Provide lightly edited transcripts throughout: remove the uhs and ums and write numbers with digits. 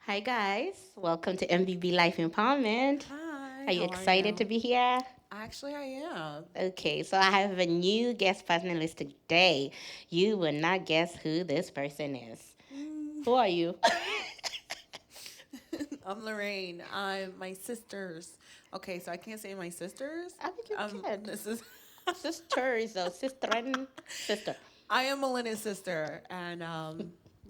Hi, guys. Welcome to MBB Life Empowerment. Hi, Are you how are excited to you? be here? Actually, I am. Okay, so I have a new guest panelist today. You will not guess who this person is. Mm. Who are you? I'm Lorraine. I'm my sisters. Okay, so I can't say my sisters. I think you can. This is. Sister is a sister and sister. I am Melinda's sister, and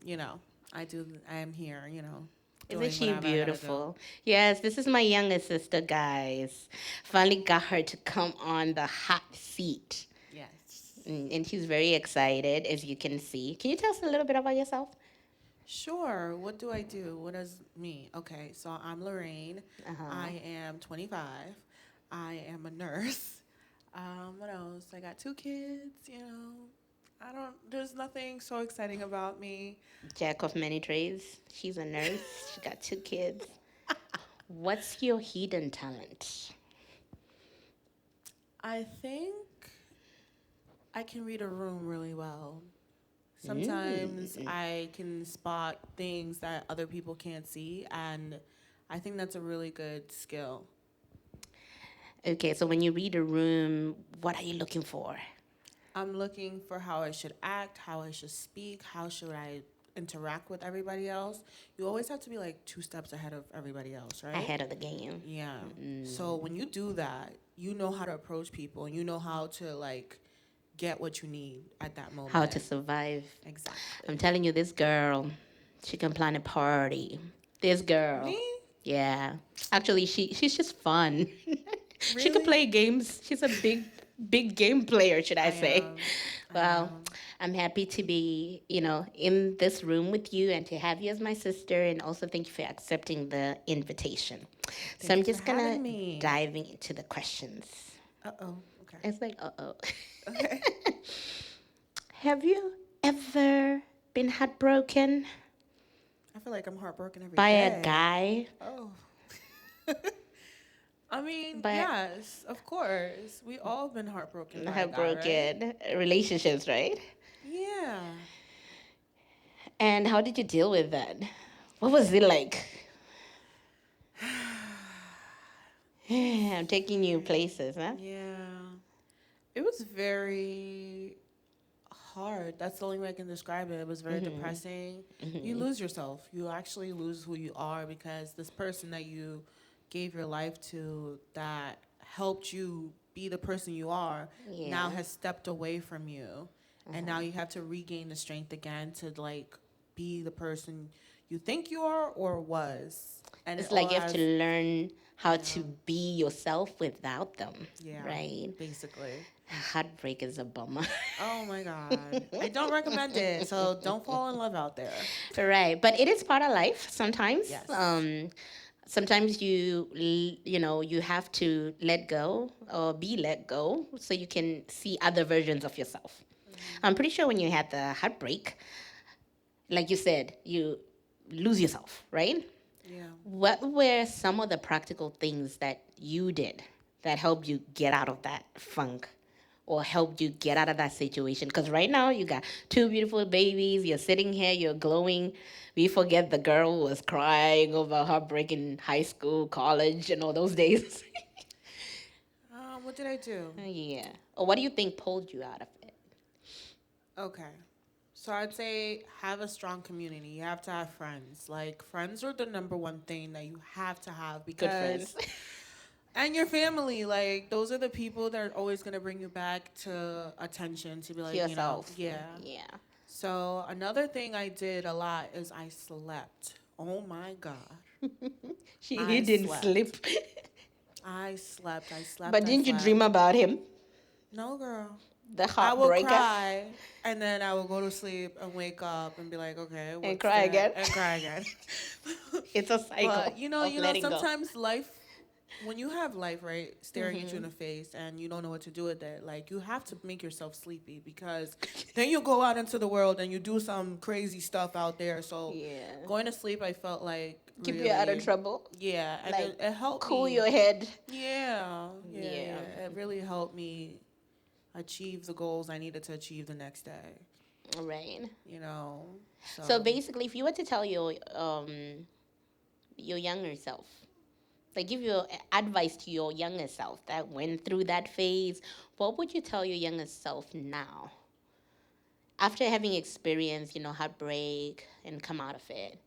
you know, I do. I am here. Isn't Doing she whatever I gotta do. beautiful? Yes, this is my youngest sister, guys. Finally got her to come on the hot seat. Yes. And she's very excited, as you can see. Can you tell us a little bit about yourself? Sure. What do I do? What is me? Okay, so I'm Lorraine. Uh huh. I am 25. I am a nurse. What else? I got two kids. I don't. There's nothing so exciting about me. Jack of many trades. She's a nurse. She got two kids. What's your hidden talent? I think I can read a room really well. Sometimes Mm. I can spot things that other people can't see, and I think that's a really good skill. Okay, so when you read a room, what are you looking for? I'm looking for how I should act, how I should speak, how should I interact with everybody else. You always have to be like two steps ahead of everybody else, right? Ahead of the game. Yeah. So Mm. when you do that, you know how to approach people and you know how to like get what you need at that How to moment. survive. I'm Exactly. telling you, this girl, she can plan a party. This Me? girl. Yeah. Actually, she's just fun. She could Really? play games. She's a big game player, should I I say. am. I Well, am. I'm happy to be, in this room with you and to have you as my sister, and also thank you for accepting the invitation. So Thank I'm you for just gonna having me. diving into the questions. Uh oh. Okay. It's like, uh-oh. Okay. Have you ever been heartbroken I feel like I'm heartbroken every by a day. guy? Oh. I mean, By yes, of course. We all been heartbroken by a guy, right? heartbroken relationships, right? Yeah. And how did you deal with that? What was it like? It was I'm taking you very, places, huh? yeah. It was very hard. That's the only way I can describe it. It was very Mm-hmm. depressing. You Mm-hmm. lose yourself. You actually lose who you are because this person that you gave your life to that helped you be the person you are now Yeah. has stepped away from you. And now Uh-huh. you have to regain the strength again to like be the person you think you are or was. And it It's all like you have has, to learn how to yeah, be yourself without them, yeah, right? basically. Heartbreak is a bummer. Oh my God. I don't recommend it. So don't fall in love out there. Right, but it is part of life sometimes. Yes. Sometimes you have to let go or be let go so you can see other versions of yourself. Hmm. I'm pretty sure when you had the heartbreak, like you said, you lose yourself, right? Yeah. What were some of the practical things that you did that helped you get out of that funk or helped you get out of that situation? Because right now you got two beautiful babies, you're sitting here, you're glowing. We forget the girl who was crying over heartbreak in high school, college, and all those days. What did I do? Yeah. Or what do you think pulled you out of it? Okay. So I'd say have a strong community. You have to have friends. Like friends are the number one thing that you have to have Good friends. because and your family, like those are the people that are always gonna bring you back to attention to be To like, yourself. yeah. Yeah. So another thing I did a lot is I slept. Oh my God. He I didn't slept. sleep. I slept. I slept. But I didn't you dream slept. about him? No, girl. The I will heartbreaker? cry and then I will go to sleep and wake up and be like, okay, And what's cry that? again. And cry again. It's a cycle But of letting go. sometimes life, when you have life, right, staring at you in Hmm. the face and you don't know what to do with it, like you have to make yourself sleepy because then you go out into the world and you do some crazy stuff out there. So Yeah. going to sleep, I felt like Keep you out of really, trouble. yeah, and Like, it helped cool me. your head. Yeah, yeah, Yeah. yeah. It really helped me achieve the goals I needed to achieve the next day. Right. You know, So so basically, if you were to tell your your younger self? Like, give your advice to your younger self that went through that phase. What would you tell your younger self now after having experienced, heartbreak and come out of it?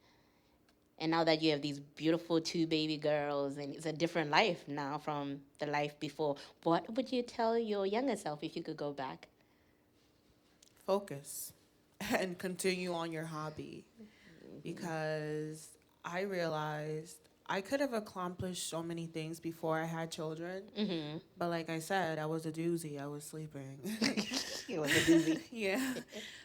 And now that you have these beautiful two baby girls, and it's a different life now from the life before, what would you tell your younger self if you could go back? Focus and continue on your hobby, because I realized I could have accomplished so many things before I had children. Mm-hmm. But like I said, I was a doozy. I was sleeping. It was a doozy. Yeah.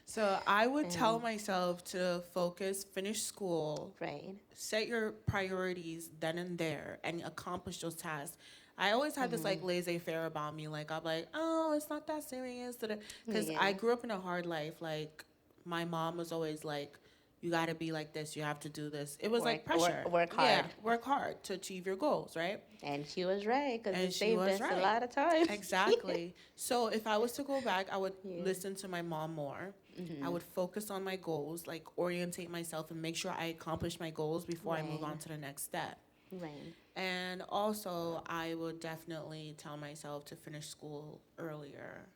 So I would tell Um, myself to focus, finish school, right. set your priorities then and there, and accomplish those tasks. I always had this like Mm-hmm. laissez-faire about me. Like I'm like, oh, it's not that serious. Because I Yeah. grew up in a hard life. Like my mom was always like, you got to be like this. You have to do this. It was like Work, work, pressure. work Yeah, hard. work hard to achieve your goals, right? And she was right because And it she saved was us a right. lot of time. Exactly. So if I was to go back, I would Yeah. listen to my mom more. I Mm-hmm. would focus on my goals, like orientate myself and make sure I accomplish my goals before I move Right. on to the next step. Right. And also, I would definitely tell myself to finish school earlier.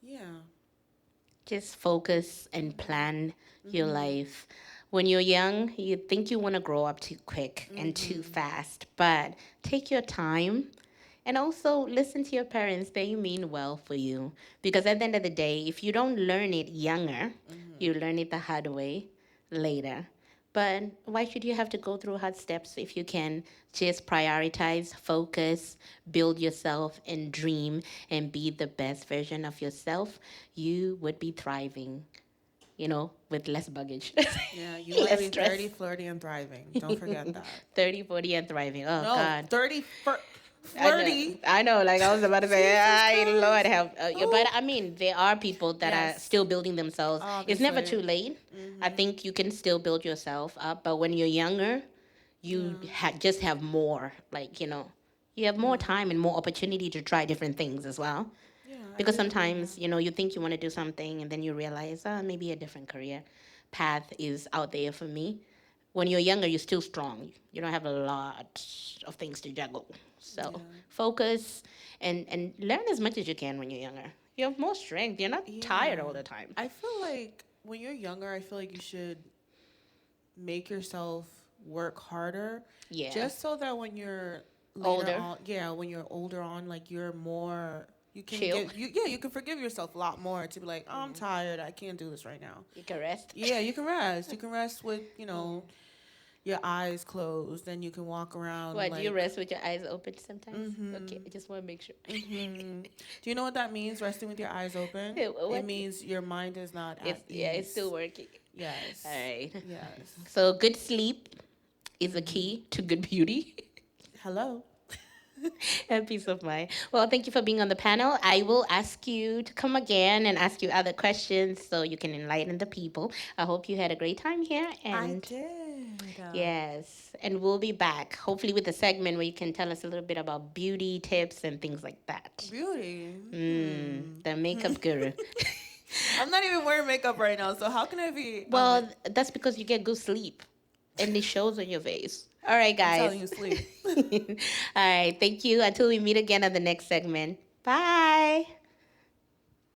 Yeah. Just focus and plan your Mhm. life. When you're young, you think you want to grow up too quick and too Mhm. fast, but take your time and also listen to your parents. They mean well for you. Because at the end of the day, if you don't learn it younger, you Mhm. learn it the hard way later. But why should you have to go through hard steps if you can just prioritize, focus, build yourself, and dream and be the best version of yourself? You would be thriving, with less baggage, Yeah, you want to less be stress. 30, flirty, and thriving. Don't forget that. 30, 40, and thriving. Oh, No, God. 30, I know, flirty. I know. Like I was about to say, Jesus ay, Lord Christ. help. Yeah, but Oh, I mean, there are people that are yes, still building themselves. It's never obviously. too late. I Mhm. think you can still build yourself up, but when you're younger, you Yeah. just have more. Like you have more Yeah. time and more opportunity to try different things as well. Yeah, I Because would agree with sometimes that. you think you want to do something, and then you realize, maybe a different career path is out there for me. When you're younger, you're still strong. You don't have a lot of things to juggle. So Yeah. focus and learn as much as you can when you're younger. You have more strength. You're not tired Yeah. all the time. I feel like when you're younger, I feel like you should make yourself work harder Yeah. just so that when you're later Older, on, yeah, when you're older on, like you're more, you can chill. get, yeah, you can forgive yourself a lot more to be like, oh, I'm Yeah. tired. I can't do this right now. You can rest. Yeah, you can rest. You can rest with, Yeah. your eyes closed, and you can walk around What, do you like, rest with your eyes open sometimes? Okay, mm-hmm. I just want to make sure. Mm-hmm. Do you know what that means? Resting with your eyes open. It What? means your mind is not at It's still ease. working. All Yes. right. Yes. So good sleep is a Mm-hmm. key to good beauty Hello. and peace of mind. Well, thank you for being on the panel. I will ask you to come again and ask you other questions so you can enlighten the people. I hope you had a great time here, I and did. yes, and we'll be back hopefully with a segment where you can tell us a little bit about beauty tips and things like that. Beauty. Hmm. The makeup guru. I'm not even wearing makeup right now, so how can I be? Well, that's because you get good sleep and it shows on your face. All right, I'm guys. telling you, sleep. All right, thank you. Until we meet again on the next segment. Bye.